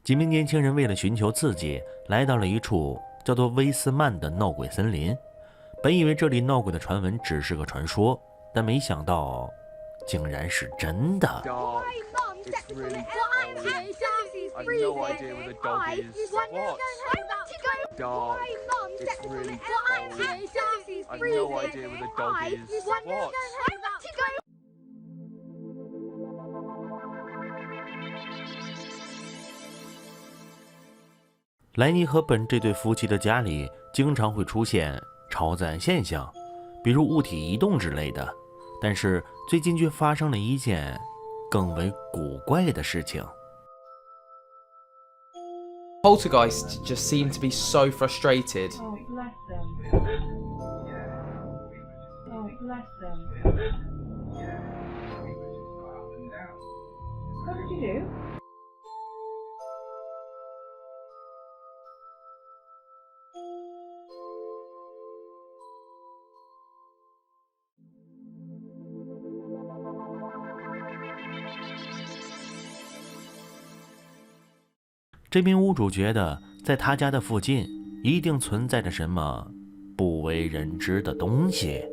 几名年轻人为了寻求刺激，来到了一处叫做威斯曼的闹鬼森林。本以为这里闹鬼的传闻只是个传说，但没想到竟然是真的。莱尼和本这对夫妻的家里经常会出现超自然现象，比如物体移动之类的，但是最近却发生了一件更为古怪的事情。Poltergeists just seem to be so frustrated. Oh, bless them. Oh, bless them. What did you do? “这名屋主觉得，在他家的附近一定存在着什么不为人知的东西。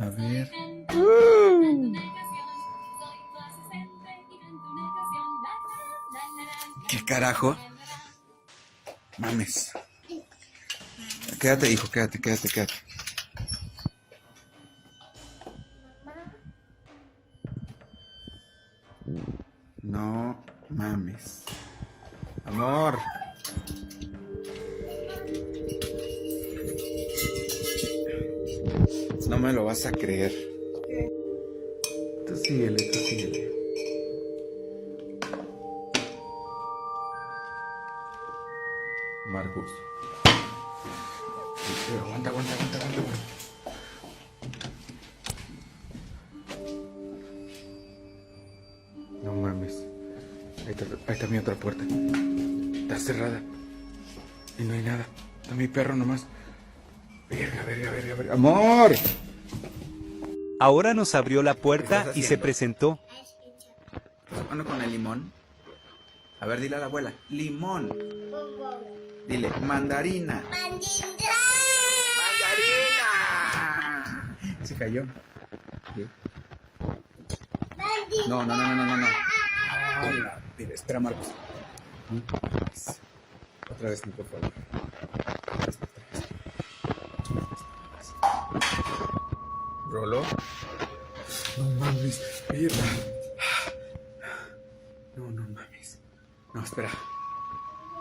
A ver. ¿Qué carajo? Mames. Quédate, hijo, quédate. No mames. Amor. No me lo vas a creer. Tú síguele. Marcos. Aguanta. No mames. Ahí está mi otra puerta. Está cerrada. Y no hay nada. Está mi perro nomás. Verga. ¡Amor! Ahora nos abrió la puerta y se presentó. Mano con el limón. A ver, dile a la abuela. Limón. Dile, mandarina. ¡Mandarina! Se cayó. ¿Qué? No. Dile, espera, Marcos. Otra vez, por favor. ¿Roló? No mames, mierda. No mames. No, espera.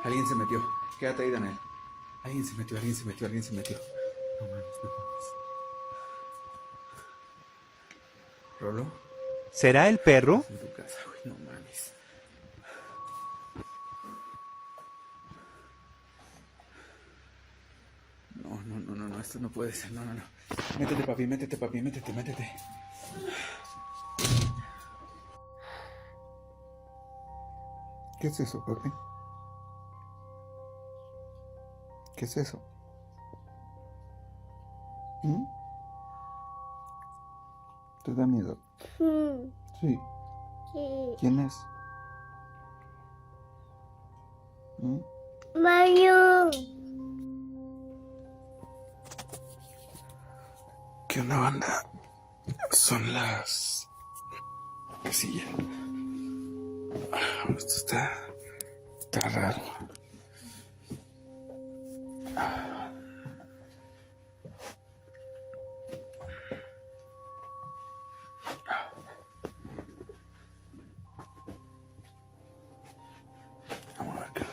Alguien se metió. Quédate ahí, Daniel. Alguien se metió. No mames. ¿Roló? ¿Será el perro? En tu casa, güey, no mames. No, esto no puede ser, no. Métete, papi. ¿Qué es eso, papi? ¿Qué es eso? ¿Te da miedo? Sí. ¿Quién es? Mario. ¿Qué onda, banda? Son las... ¿Qué sí ya? Esto está raro. Vamos a ver qué.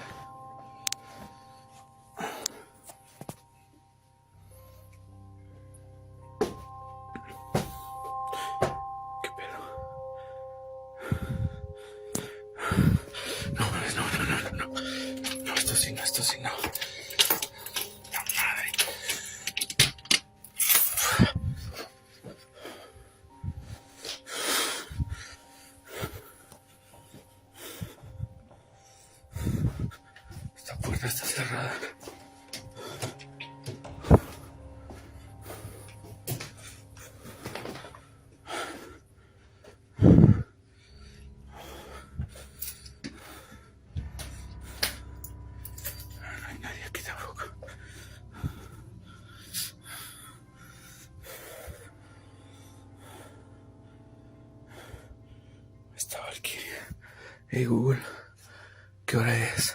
¿Qué pedo? No, esto sí, no. La madre. Esta puerta está cerrada. Esta Valkyria. Hey Google, ¿qué hora es?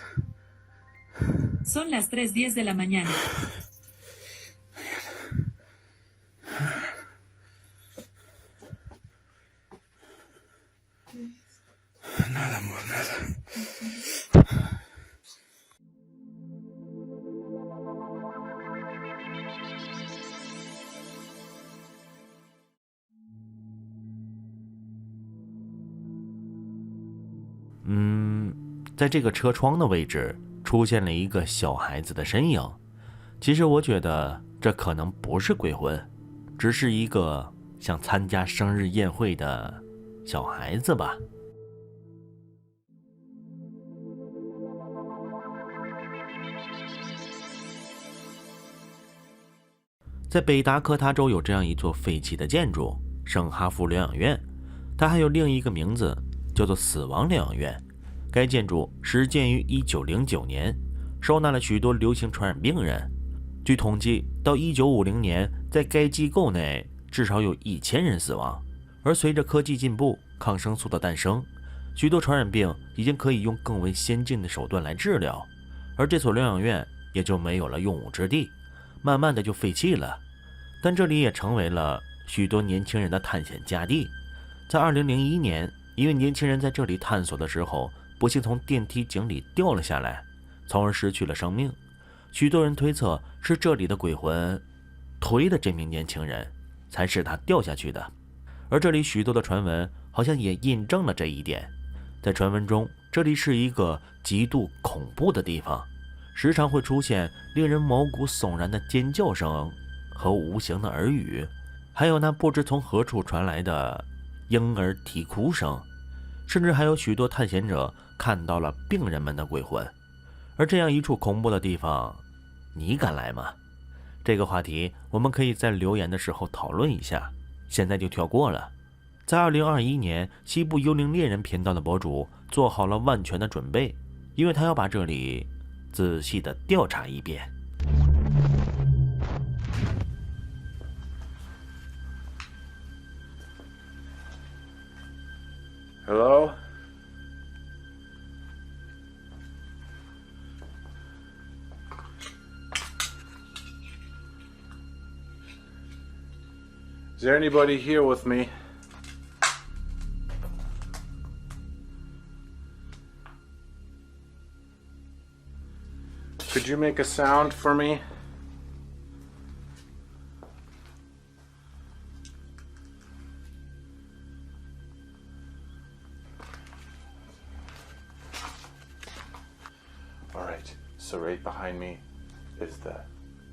Son las 3:10 de la mañana. Nada, amor, nada.嗯，在这个车窗的位置出现了一个小孩子的身影。其实我觉得这可能不是鬼魂，只是一个想参加生日宴会的小孩子吧。在北达科他州有这样一座废弃的建筑——圣哈夫疗养院，它还有另一个名字，叫做死亡疗养院。该建筑始建于1909年，收纳了许多流行传染病人。据统计，到1950年，在该机构内至少有1000人死亡。而随着科技进步，抗生素的诞生，许多传染病已经可以用更为先进的手段来治疗，而这所疗养院也就没有了用武之地，慢慢的就废弃了。但这里也成为了许多年轻人的探险佳地。在2001年，一位年轻人在这里探索的时候，不幸从电梯井里掉了下来，从而失去了生命。许多人推测是这里的鬼魂推的这名年轻人，才使他掉下去的。而这里许多的传闻好像也印证了这一点。在传闻中，这里是一个极度恐怖的地方，时常会出现令人毛骨悚然的尖叫声和无形的耳语，还有那不知从何处传来的婴儿啼哭声，甚至还有许多探险者看到了病人们的鬼魂。而这样一处恐怖的地方，你敢来吗？这个话题我们可以在留言的时候讨论一下，现在就跳过了。在2021年，西部幽灵猎人频道的博主做好了万全的准备，因为他要把这里仔细的调查一遍。Hello? Is there anybody here with me? Could you make a sound for me? Alright, so right behind me is the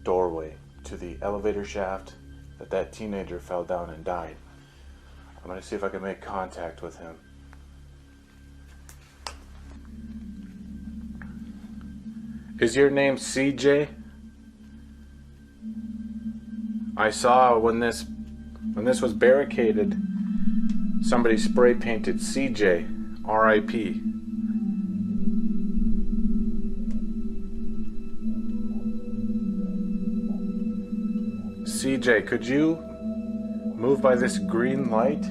doorway to the elevator shaft that teenager fell down and died. I'm gonna see if I can make contact with him. Is your name CJ? I saw when this was barricaded, somebody spray painted CJ, RIP. CJ, could you move by this green light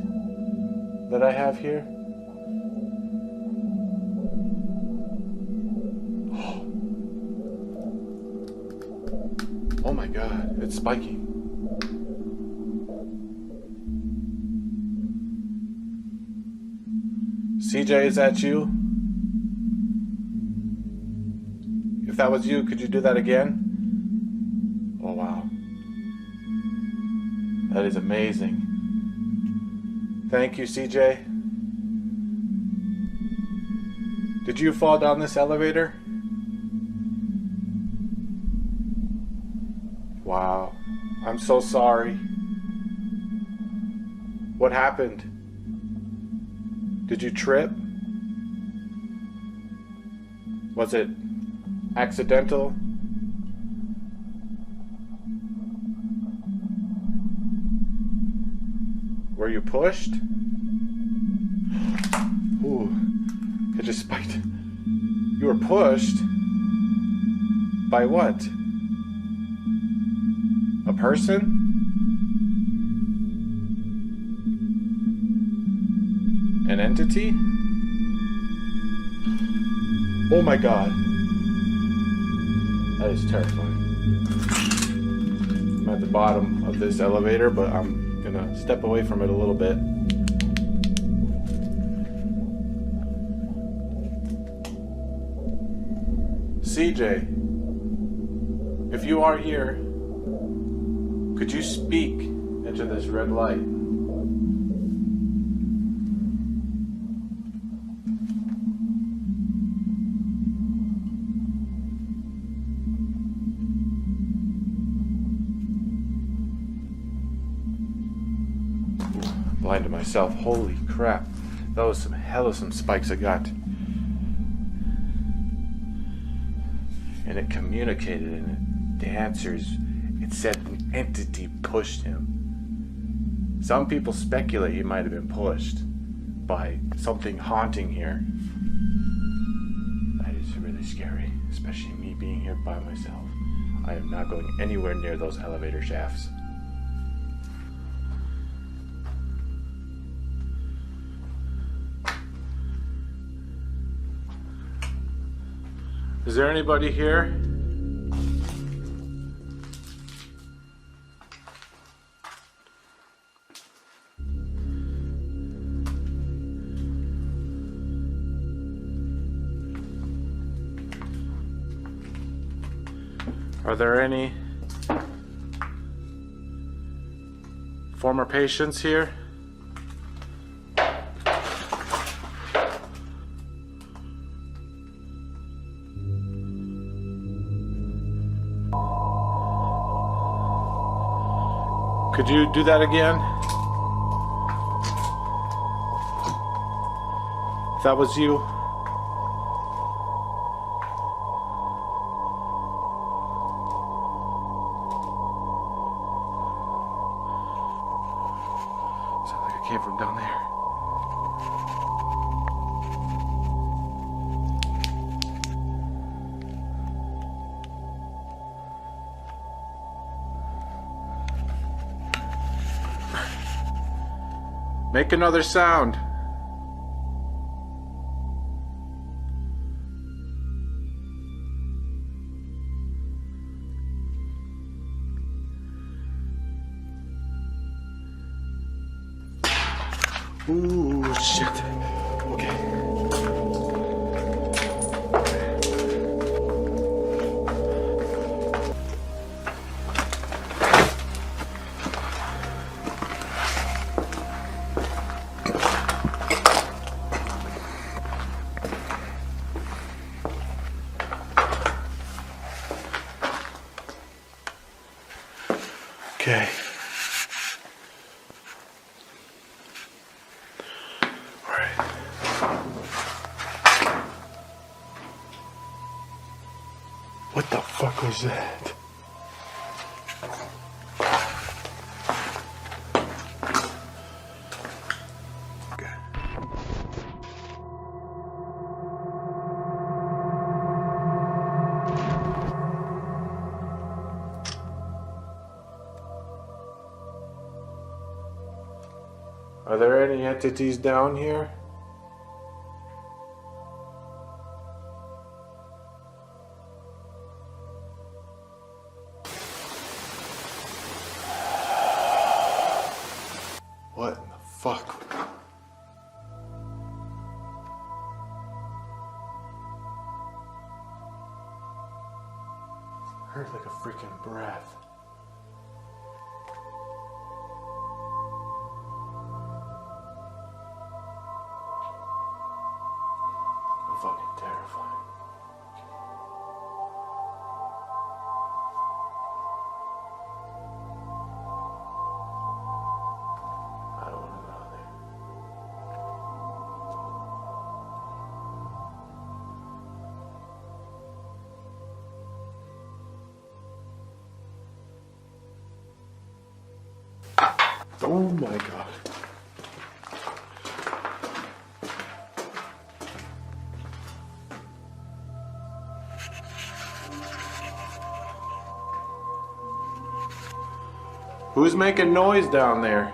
that I have here? Oh my god, it's spiking. CJ, is that you? If that was you, could you do that again? Oh wow. That is amazing. Thank you, CJ. Did you fall down this elevator? Wow. I'm so sorry. What happened? Did you trip? Was it accidental? Were you pushed? Ooh, it just spiked. You were pushed? By what? A person? An entity? Oh my god. That is terrifying. I'm at the bottom of this elevator, but I'm gonna step away from it a little bit. CJ, if you are here, could you speak into this red light? Blinded myself. Holy crap. That was some hell of some spikes I got. And it communicated, and the answers, it said an entity pushed him. Some people speculate he might have been pushed by something haunting here. That is really scary, especially me being here by myself. I am not going anywhere near those elevator shafts. Is there anybody here? Are there any former patients here? Could you do that again? If that was you. Sounds like it came from down there. Make another sound. Ooh, shit. Okay. Okay. All right. What the fuck was that? Okay. Are there any entities down here? fuck? Heard like a freaking breath. I'm fucking terrified. I don't want to go there. Oh my god. Who's making noise down there?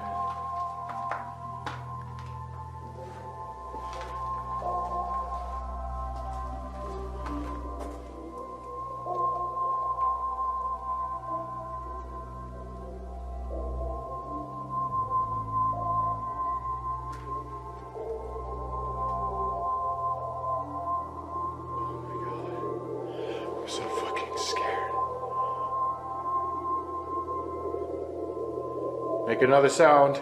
I'm so fucking scared. Make another sound.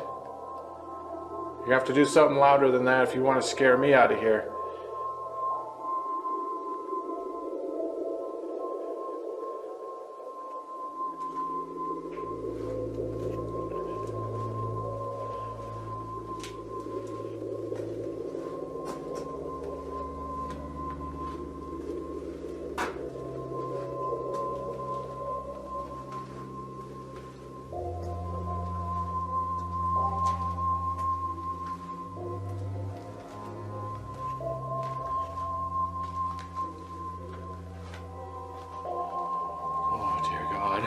You have to do something louder than that if you want to scare me out of here. Oh, dear God.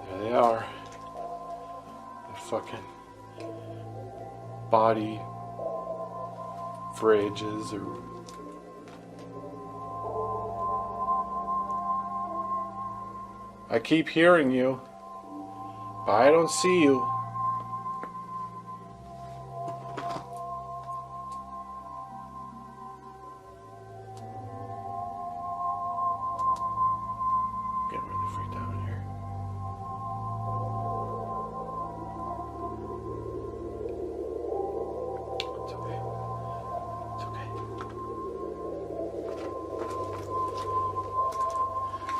There they are. The fucking body fridges or... I keep hearing you, but I don't see you. Getting really freaked out in here. It's okay. It's okay.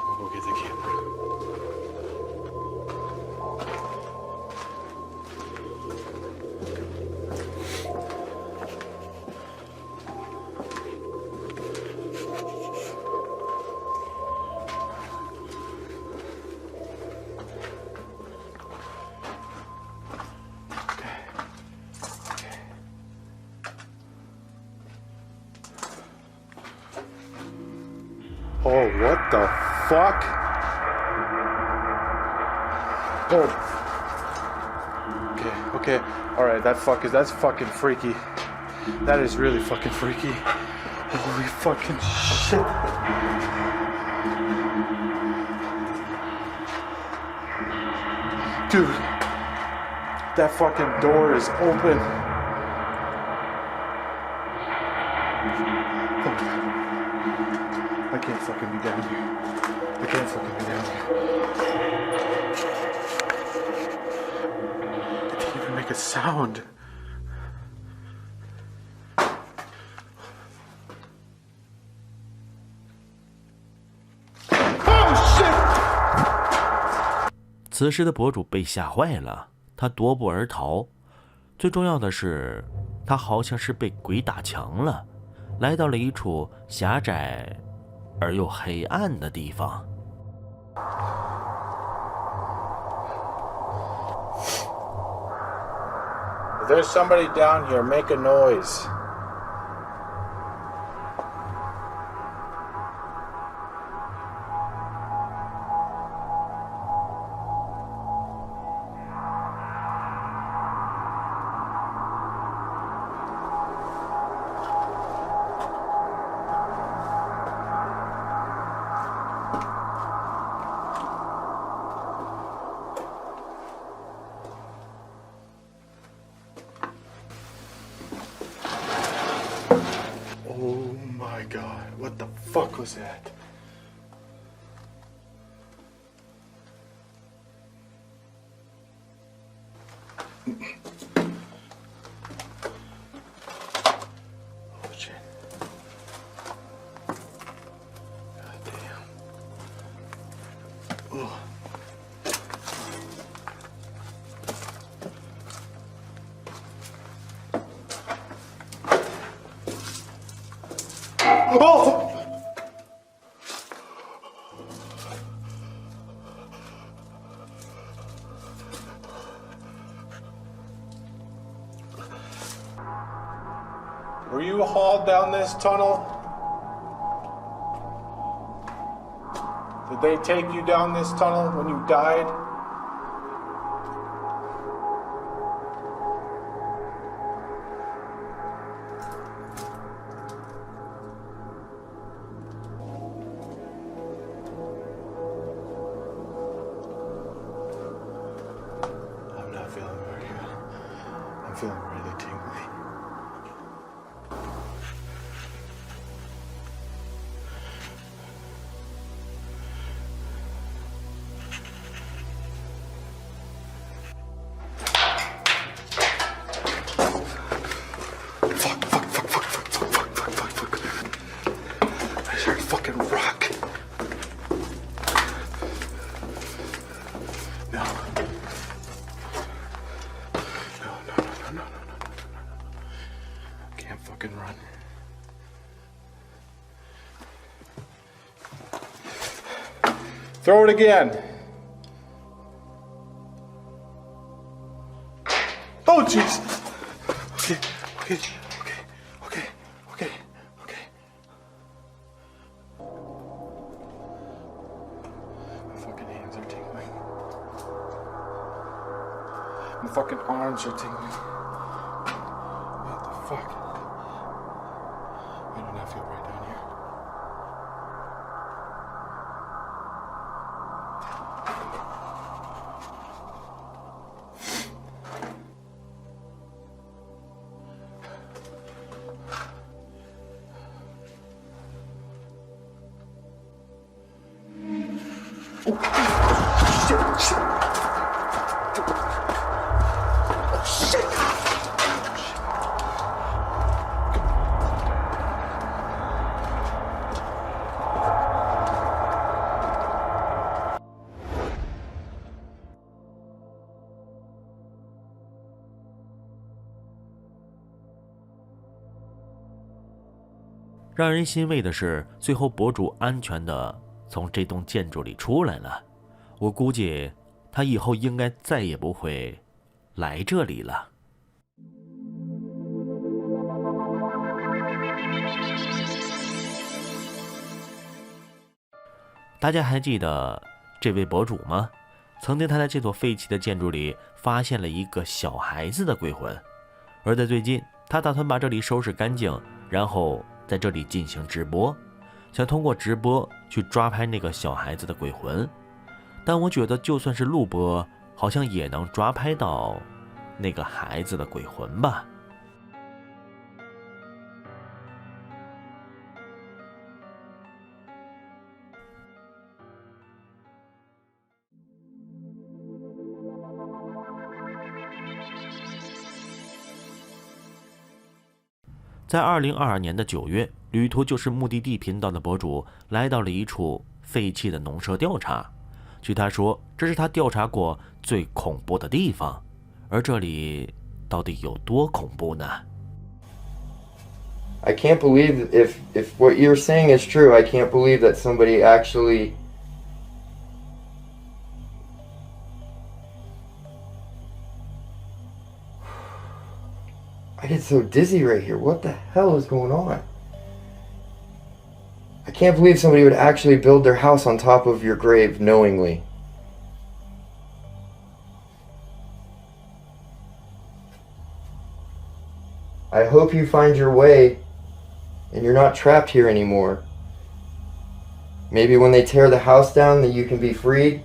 I'll go get the camera. Oh, what the fuck? Oh. Okay. Alright, that's fucking freaky. That is really fucking freaky. Holy fucking shit. Dude. That fucking door is open. I can't fucking be down here. I can't fucking be down here. I didn't even make a sound. Oh shit! 此时的博主被吓坏了，他夺步而逃。最重要的是，他好像是被鬼打墙了，来到了一处狭窄而又黑暗的地方。If there's somebody down here, make a noise. was that? Oh shit. God damn. Ugh. Oh! Were you hauled down this tunnel? Did they take you down this tunnel when you died? I'm not feeling very good. I'm feeling really tingly. There's a fucking rock. No. No. Can't fucking run. Throw it again. Oh, jeez. Okay. My fucking hands are tingling. My fucking arms are tingling. What the fuck? Why don't I feel right down here?让人欣慰的是，最后博主安全的从这栋建筑里出来了。我估计他以后应该再也不会来这里了。大家还记得这位博主吗？曾经他在这座废弃的建筑里发现了一个小孩子的鬼魂，而在最近，他打算把这里收拾干净，然后在这里进行直播，想通过直播去抓拍那个小孩子的鬼魂。但我觉得就算是录播，好像也能抓拍到那个孩子的鬼魂吧。在2022年的9月，旅途就是目的地频道的博主来到了一处废弃的农舍调查。据他说，这是他调查过最恐怖的地方。而这里到底有多恐怖呢？ I can't believe if what you're saying is true. I can't believe that somebody actually I get so dizzy right here. What the hell is going on? I can't believe somebody would actually build their house on top of your grave knowingly. I hope you find your way and you're not trapped here anymore. Maybe when they tear the house down that you can be freed.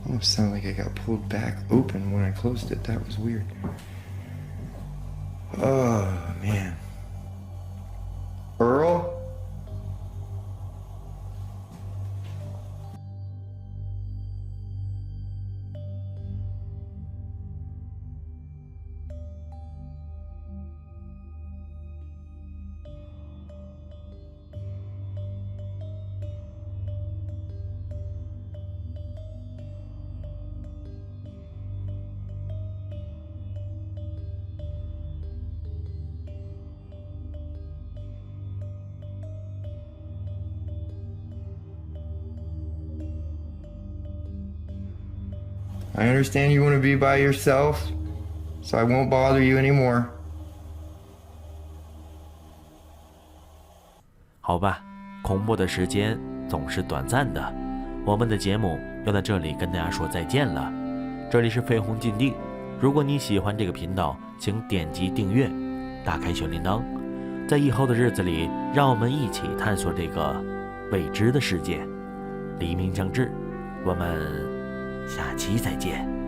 Almost sounded like I got pulled back open when I closed it. That was weird. Oh, man. Earl? I understand you want to be by yourself, so I won't bother you anymore. 好吧，恐怖的时间总是短暂的，我们的节目要在这里跟大家说再见了。这里是绯红禁地，如果你喜欢这个频道，请点击订阅，打开小铃铛，在以后的日子里，让我们一起探索这个未知的世界。黎明将至，我们下期再见。